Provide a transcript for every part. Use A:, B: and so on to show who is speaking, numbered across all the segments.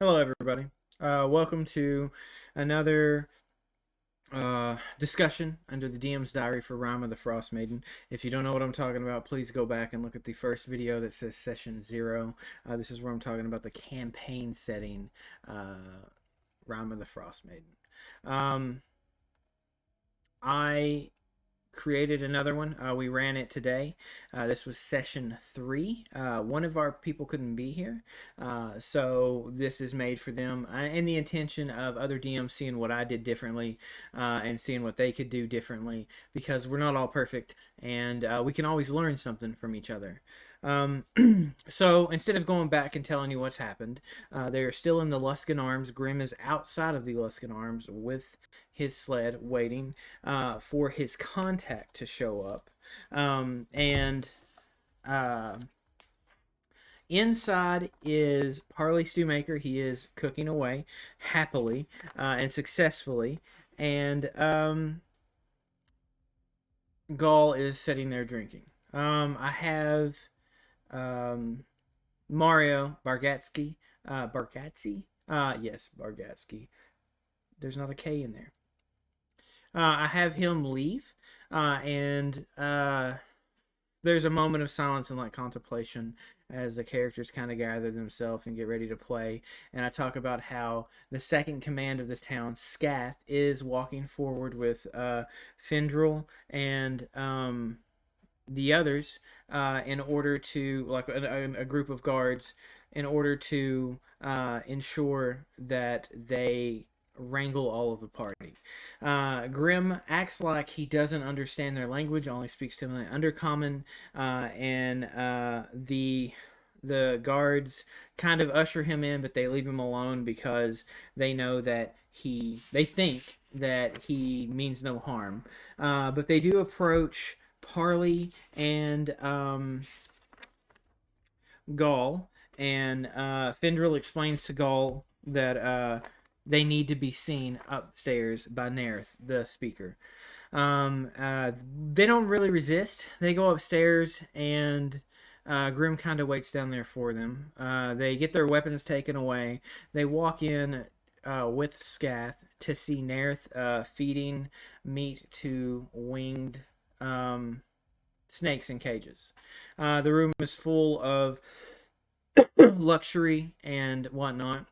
A: Hello, everybody. Welcome to another discussion under the DM's Diary for Rime of the Frost Maiden. If you don't know what I'm talking about, please go back and look at the first video that says Session 0. This is where I'm talking about the campaign setting, Rime of the Frost Maiden. I created another one. We ran it today. This was session 3. One of our people couldn't be here, so this is made for them in the intention of other DMs seeing what I did differently and seeing what they could do differently, because we're not all perfect, and we can always learn something from each other. Um, so instead of going back and telling you what's happened, they're still in the Luskan Arms. Grim is outside of the Luskan Arms with his sled, waiting for his contact to show up. And inside is Parley Stewmaker. He is cooking away happily and successfully. And Gall is sitting there drinking. I have Mario Bargatsky. Bargatze? Yes, Bargatsky. There's not a K in there. I have him leave, and there's a moment of silence and like contemplation as the characters kind of gather themselves and get ready to play. And I talk about how the second command of this town, Scath, is walking forward with Findrel and the others in order to, like, a group of guards, in order to ensure that they wrangle all of the party. Grim acts like he doesn't understand their language, only speaks to them in Undercommon, and the guards kind of usher him in, but they leave him alone because they know that they think that he means no harm. But they do approach Parley and Gall, and Findrel explains to Gall that they need to be seen upstairs by Nerith, the speaker. They don't really resist. They go upstairs, and Grim kind of waits down there for them. They get their weapons taken away. They walk in with Scath to see Nerith feeding meat to winged snakes in cages. The room is full of luxury and whatnot.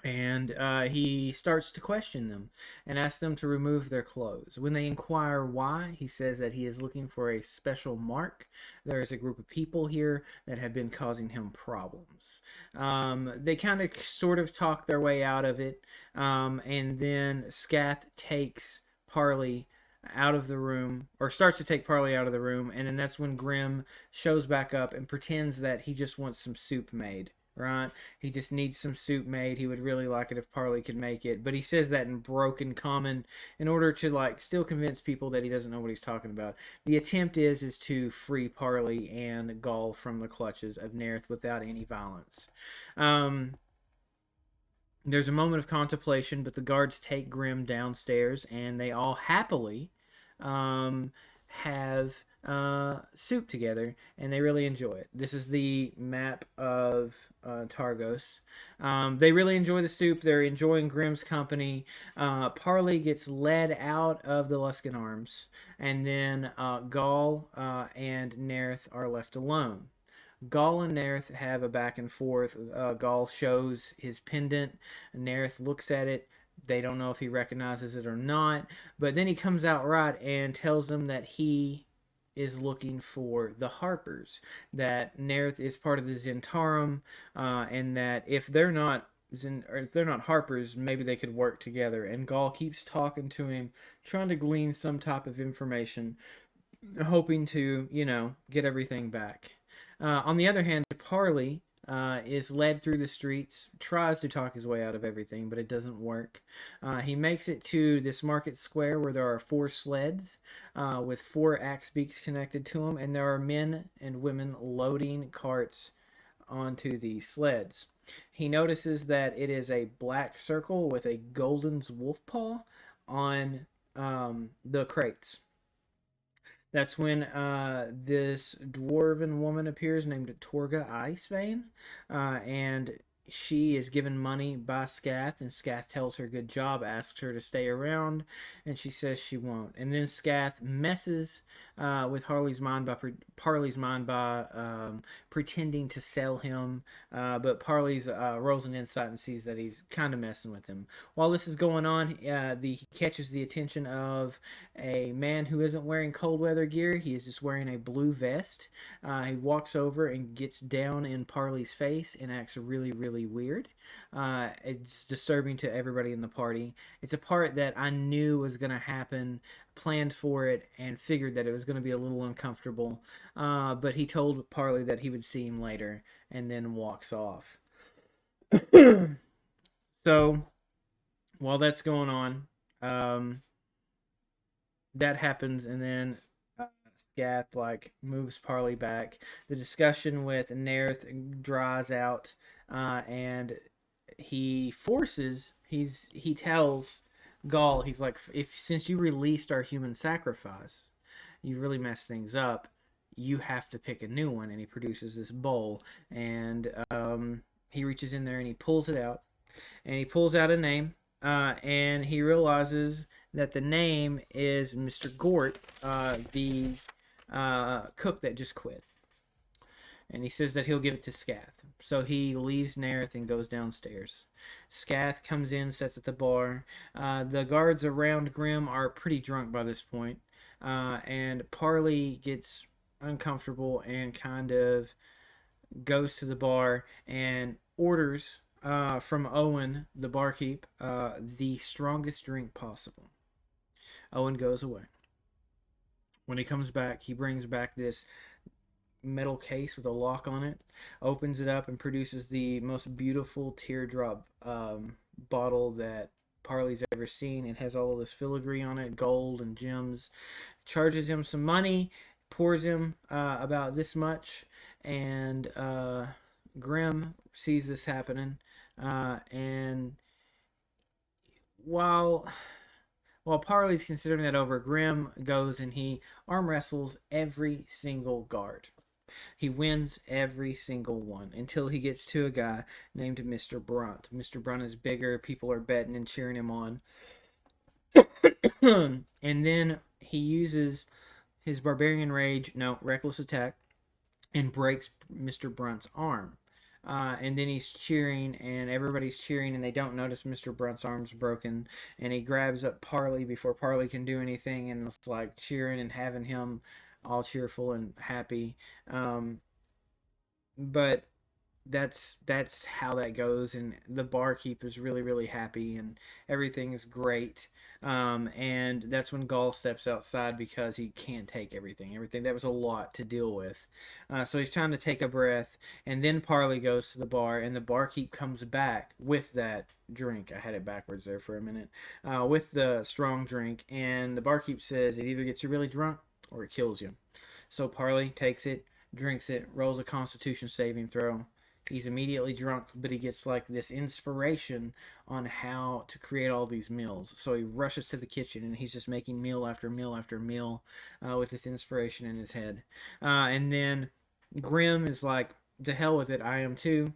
A: And he starts to question them and asks them to remove their clothes. When they inquire why, he says that he is looking for a special mark. There is a group of people here that have been causing him problems. They kind of sort of talk their way out of it, and then Scath takes Parley out of the room, or starts to take Parley out of the room, and then that's when Grim shows back up and pretends that he just wants some soup made. Right? He just needs some soup made. He would really like it if Parley could make it. But he says that in broken common in order to, like, still convince people that he doesn't know what he's talking about. The attempt is to free Parley and Gall from the clutches of Nerith without any violence. There's a moment of contemplation, but the guards take Grim downstairs, and they all happily have soup together, and they really enjoy it. This is the map of Targos. They really enjoy the soup. They're enjoying Grim's company. Parley gets led out of the Luskan Arms, and then Gall and Nerith are left alone. Gall and Nerith have a back and forth. Gall shows his pendant. Nerith looks at it. They don't know if he recognizes it or not. But then he comes out right and tells them that he is looking for the Harpers. That Nerith is part of the Zentarum, and that if they're not Harpers, maybe they could work together. And Gall keeps talking to him, trying to glean some type of information, hoping to, get everything back. On the other hand, Parley is led through the streets, tries to talk his way out of everything, but it doesn't work. He makes it to this market square where there are 4 sleds with 4 axe beaks connected to them, and there are men and women loading carts onto these sleds. He notices that it is a black circle with a golden wolf paw on the crates. That's when this dwarven woman appears named Torga Icebane, and she is given money by Scath, and Scath tells her good job, asks her to stay around, and she says she won't. And then Scath messes with Parley's mind by pretending to sell him, but Parley's rolls an insight and sees that he's kind of messing with him. While this is going on, he catches the attention of a man who isn't wearing cold weather gear. He is just wearing a blue vest. He walks over and gets down in Parley's face and acts really, really weird. It's disturbing to everybody in the party. It's a part that I knew was going to happen, planned for it, and figured that it was going to be a little uncomfortable. But he told Parley that he would see him later and then walks off. So while that's going on, that happens, and then Scath like moves Parley back. The discussion with Nerith dries out, and he tells Gaul, he's like, if since you released our human sacrifice, you really messed things up. You have to pick a new one, and he produces this bowl, and he reaches in there and he pulls it out, and he pulls out a name, and he realizes that the name is Mr. Gort, the cook that just quit. And he says that he'll give it to Scath. So he leaves Nerith and goes downstairs. Scath comes in, sits at the bar. The guards around Grim are pretty drunk by this point. And Parley gets uncomfortable and kind of goes to the bar and orders from Owen, the barkeep, the strongest drink possible. Owen goes away. When he comes back, he brings back this metal case with a lock on it, opens it up, and produces the most beautiful teardrop bottle that Parley's ever seen. It has all of this filigree on it, gold and gems. Charges him some money, pours him about this much, and Grim sees this happening. And while Parley's considering that over, Grim goes and he arm wrestles every single guard. He wins every single one until he gets to a guy named Mr. Brunt. Mr. Brunt is bigger. People are betting and cheering him on. And then he uses his barbarian rage, no, reckless attack, and breaks Mr. Brunt's arm. And then he's cheering, and everybody's cheering, and they don't notice Mr. Brunt's arm's broken. And he grabs up Parley before Parley can do anything, and it's like cheering and having him all cheerful and happy. But that's how that goes, and the barkeep is really, really happy, and everything is great. And that's when Gaul steps outside because he can't take everything that was a lot to deal with. So he's trying to take a breath, and then Parley goes to the bar, and the barkeep comes back with that drink. I had it backwards there for a minute. With the strong drink, and the barkeep says it either gets you really drunk or it kills you. So Parley takes it, drinks it, rolls a Constitution saving throw. He's immediately drunk, but he gets like this inspiration on how to create all these meals. So he rushes to the kitchen, and he's just making meal after meal after meal with this inspiration in his head. And then Grim is like, to hell with it, I am too.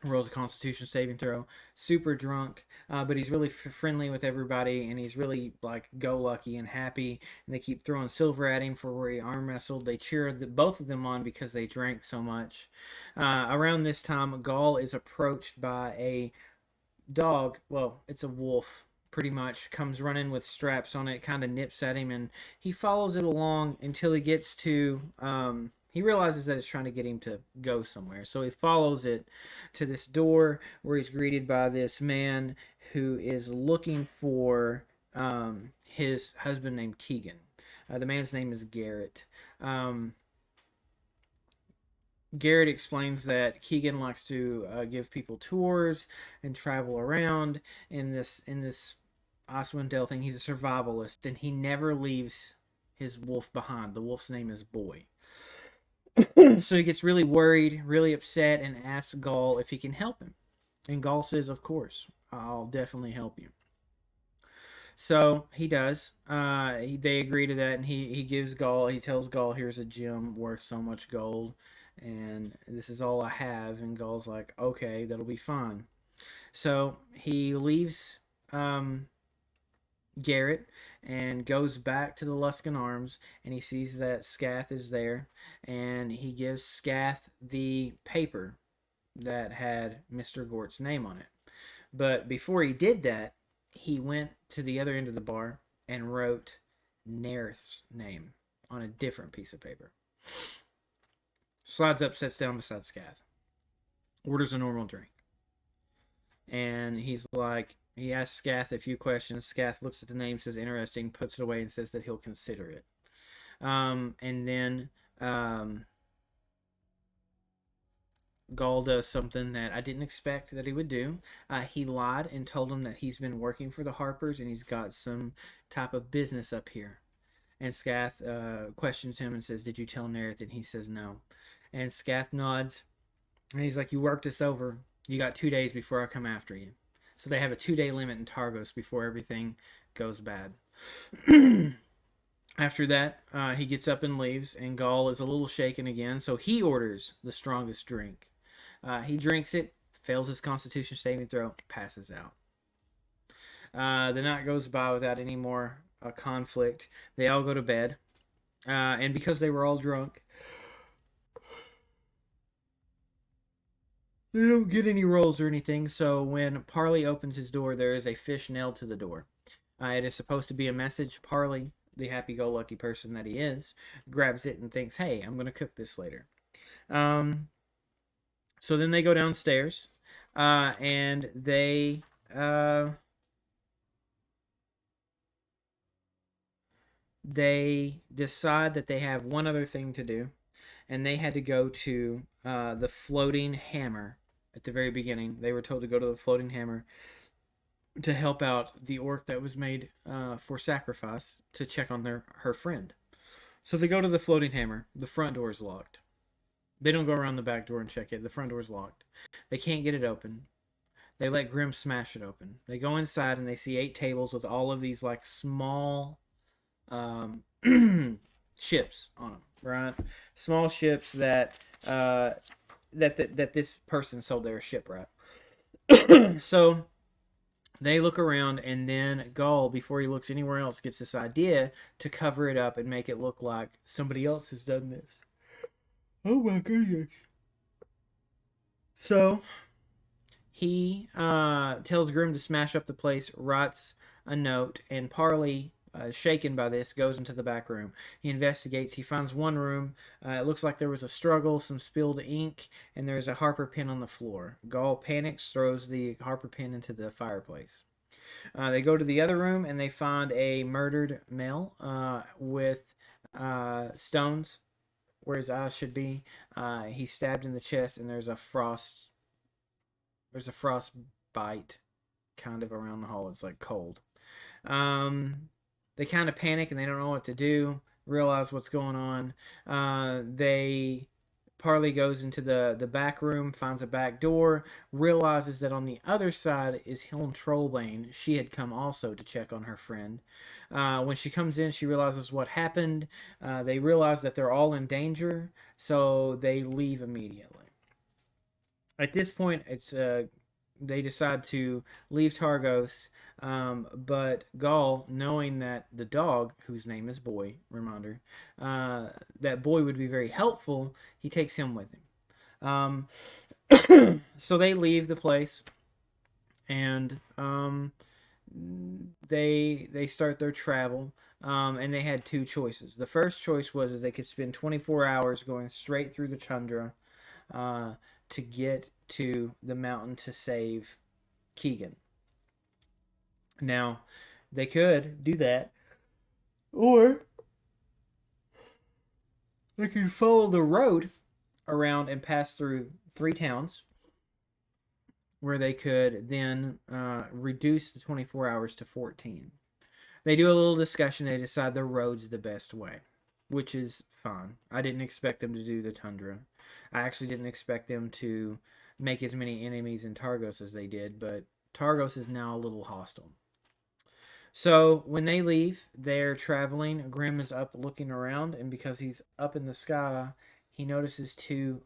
A: Rolls a Constitution saving throw. Super drunk, but he's really friendly with everybody, and he's really like go lucky and happy. And they keep throwing silver at him for where he arm wrestled. They cheer both of them on because they drank so much. Around this time, Gaul is approached by a dog. Well, it's a wolf. Pretty much comes running with straps on it, kind of nips at him, and he follows it along until he gets to he realizes that it's trying to get him to go somewhere. So he follows it to this door where he's greeted by this man who is looking for his husband named Keegan. The man's name is Garrett. Garrett explains that Keegan likes to give people tours and travel around in this Icewind Dale thing. He's a survivalist, and he never leaves his wolf behind. The wolf's name is Boy. So he gets really worried, really upset, and asks Gaul if he can help him. And Gaul says, of course, I'll definitely help you. So he does. They agree to that, and he tells Gaul, here's a gem worth so much gold. and this is all I have. And Gull's like, okay, that'll be fine. So he leaves um, Garrett and goes back to the Luskan Arms, and he sees that Scath is there, and he gives Scath the paper that had Mr. Gort's name on it. But before he did that, he went to the other end of the bar and wrote Nerth's name on a different piece of paper. Slides up, sits down beside Scath, orders a normal drink. And he's like, he asks Scath a few questions. Scath looks at the name, says interesting, puts it away, and says that he'll consider it. And then Gull does something that I didn't expect that he would do. He lied and told him that he's been working for the Harpers and he's got some type of business up here. And Scath questions him and says, "Did you tell Nerith?" And he says no. And Scath nods. And he's like, "You worked us over. You got 2 days before I come after you." So they have a 2-day limit in Targos before everything goes bad. After that, he gets up and leaves, and Gull is a little shaken again, so he orders the strongest drink. He drinks it, fails his Constitution saving throw, passes out. The night goes by without any more conflict. They all go to bed, and because they were all drunk, they don't get any rolls or anything. So when Parley opens his door, there is a fish nailed to the door. It is supposed to be a message. Parley, the happy-go-lucky person that he is, grabs it and thinks, "Hey, I'm going to cook this later." So then they go downstairs, and they decide that they have one other thing to do, and they had to go to the floating hammer. At the very beginning, they were told to go to the floating hammer to help out the orc that was made for sacrifice to check on her friend. So they go to the floating hammer. The front door is locked. They don't go around the back door and check it. The front door is locked. They can't get it open. They let Grim smash it open. They go inside and they see 8 tables with all of these like small ships on them, right? Small ships that that this person sold their ship, right? So they look around, and then Gull, before he looks anywhere else, gets this idea to cover it up and make it look like somebody else has done this. Oh my goodness. So he tells Grim to smash up the place, writes a note, and Parley, shaken by this, goes into the back room. He investigates. He finds one room. It looks like there was a struggle, some spilled ink, and there's a Harper pin on the floor. Gull panics, throws the Harper pin into the fireplace. They go to the other room, and they find a murdered male with stones where his eyes should be. He's stabbed in the chest, and there's a frost bite kind of around the hole. It's like cold. They kind of panic and they don't know what to do, realize what's going on. Parley goes into the back room, finds a back door, realizes that on the other side is Hilm Trollbane. She had come also to check on her friend. When she comes in, she realizes what happened. They realize that they're all in danger, so they leave immediately. At this point, they decide to leave Targos, but Gull, knowing that the dog, whose name is Boy, reminder, that Boy would be very helpful, he takes him with him. So they leave the place, and they start their travel, and they had 2 choices. The first choice was they could spend 24 hours going straight through the tundra to get to the mountain to save Keegan. Now, they could do that, or they could follow the road around and pass through 3 towns, where they could then reduce the 24 hours to 14. They do a little discussion. They decide the road's the best way, which is fine. I didn't expect them to do the tundra. I actually didn't expect them to make as many enemies in Targos as they did, but Targos is now a little hostile. So when they leave, they're traveling. Grim is up looking around, and because he's up in the sky, he notices two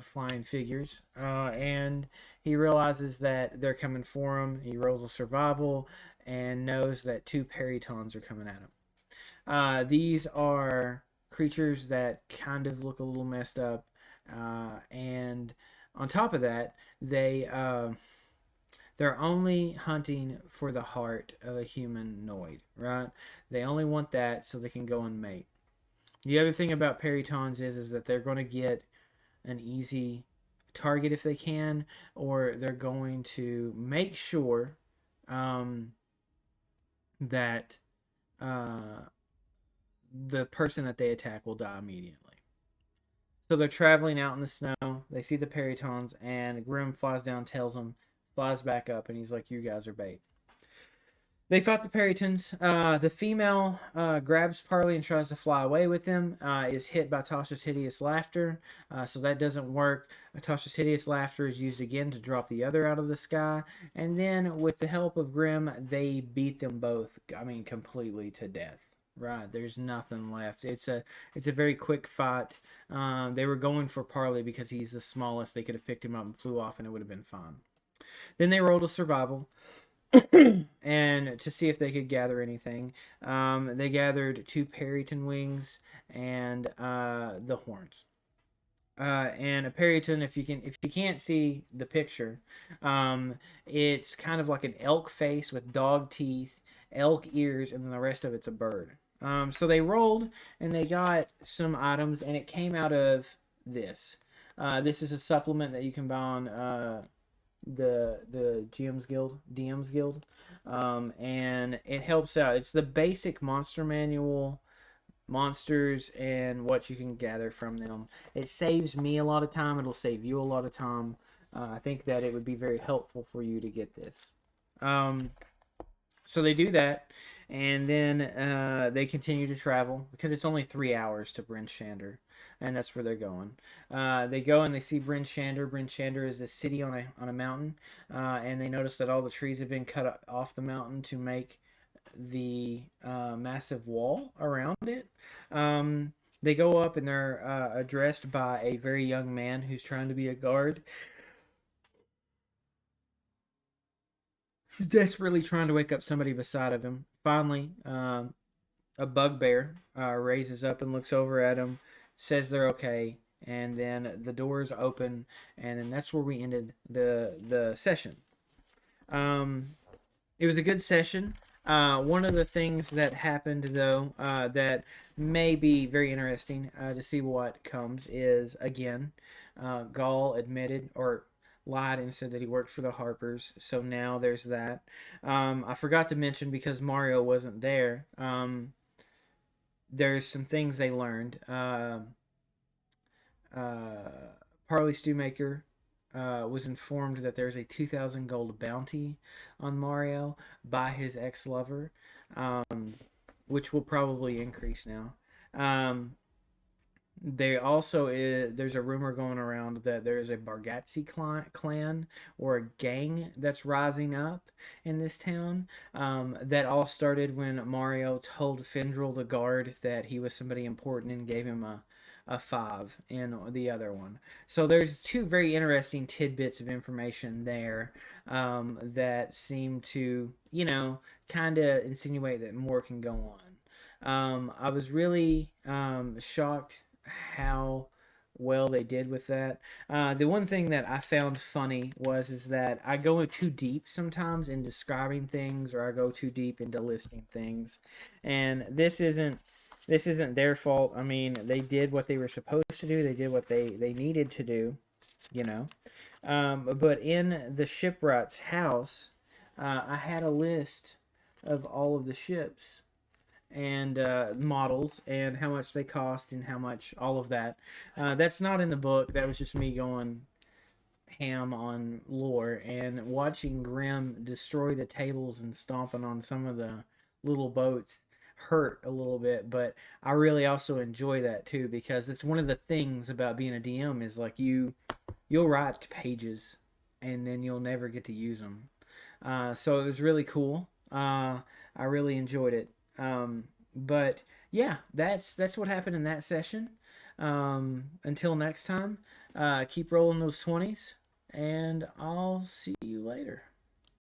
A: flying figures, and he realizes that they're coming for him. He rolls a survival and knows that two peritons are coming at him. These are creatures that kind of look a little messed up, and on top of that, they're only hunting for the heart of a humanoid, right? They only want that so they can go and mate. The other thing about peritons is that they're going to get an easy target if they can, or they're going to make sure um, that uh, the person that they attack will die immediately. So they're traveling out in the snow. They see the peritons, and Grim flies down, tells them, flies back up, and he's like, "You guys are bait." They fought the Peritons. The female grabs Parley and tries to fly away with him. Is hit by Tasha's hideous laughter, so that doesn't work. Tasha's hideous laughter is used again to drop the other out of the sky, and then with the help of Grim, they beat them both. I mean, completely to death. Right, there's nothing left. It's a very quick fight. They were going for Parley because he's the smallest. They could have picked him up and flew off, and it would have been fine. Then they rolled a survival. And to see if they could gather anything. They gathered two Periton wings and the horns. And a Periton, if you can't see the picture, it's kind of like an elk face with dog teeth, elk ears, and then the rest of it's a bird. So they rolled and they got some items, and it came out of this. This is a supplement that you can buy on the DM's Guild, and it helps out. It's the basic monster manual, monsters and what you can gather from them. It saves me a lot of time. It'll save you a lot of time. I think that it would be very helpful for you to get this. So they do that, and then they continue to travel because it's only 3 hours to Bryn Shander, and that's where they're going. They go and they see Bryn Shander. Bryn Shander is a city on a mountain, and they notice that all the trees have been cut off the mountain to make the massive wall around it. They go up and they're addressed by a very young man who's trying to be a guard. He's desperately trying to wake up somebody beside of him. Finally, a bugbear raises up and looks over at him, says they're okay, and then the doors open, and then that's where we ended the session. It was a good session. One of the things that happened, though, that may be very interesting to see what comes is, again, Gall admitted or lied and said that he worked for the Harpers. So now there's that. I forgot to mention because Mario wasn't there. There's some things they learned. Parley Stewmaker was informed that there's a 2,000 gold bounty on Mario by his ex-lover, which will probably increase now. There's a rumor going around that there's a Bargatze clan or a gang that's rising up in this town. That all started when Mario told Fendril the guard that he was somebody important and gave him a 5 in the other one. So there's two very interesting tidbits of information there that seem to, kind of insinuate that more can go on. I was really shocked how well they did with that. The one thing that I found funny is that I go too deep sometimes in describing things, or I go too deep into listing things, and this isn't their fault. I mean, they did what they were supposed to do. They did what they needed to do, But in the shipwright's house, I had a list of all of the ships and models and how much they cost and how much all of that. That's not in the book. That was just me going ham on lore and watching Grim destroy the tables and stomping on some of the little boats hurt a little bit, but I really also enjoy that too because it's one of the things about being a DM is like you'll write pages and then you'll never get to use them. So it was really cool. I really enjoyed it. But yeah, that's what happened in that session. Until next time, keep rolling those 20s, and I'll see you later.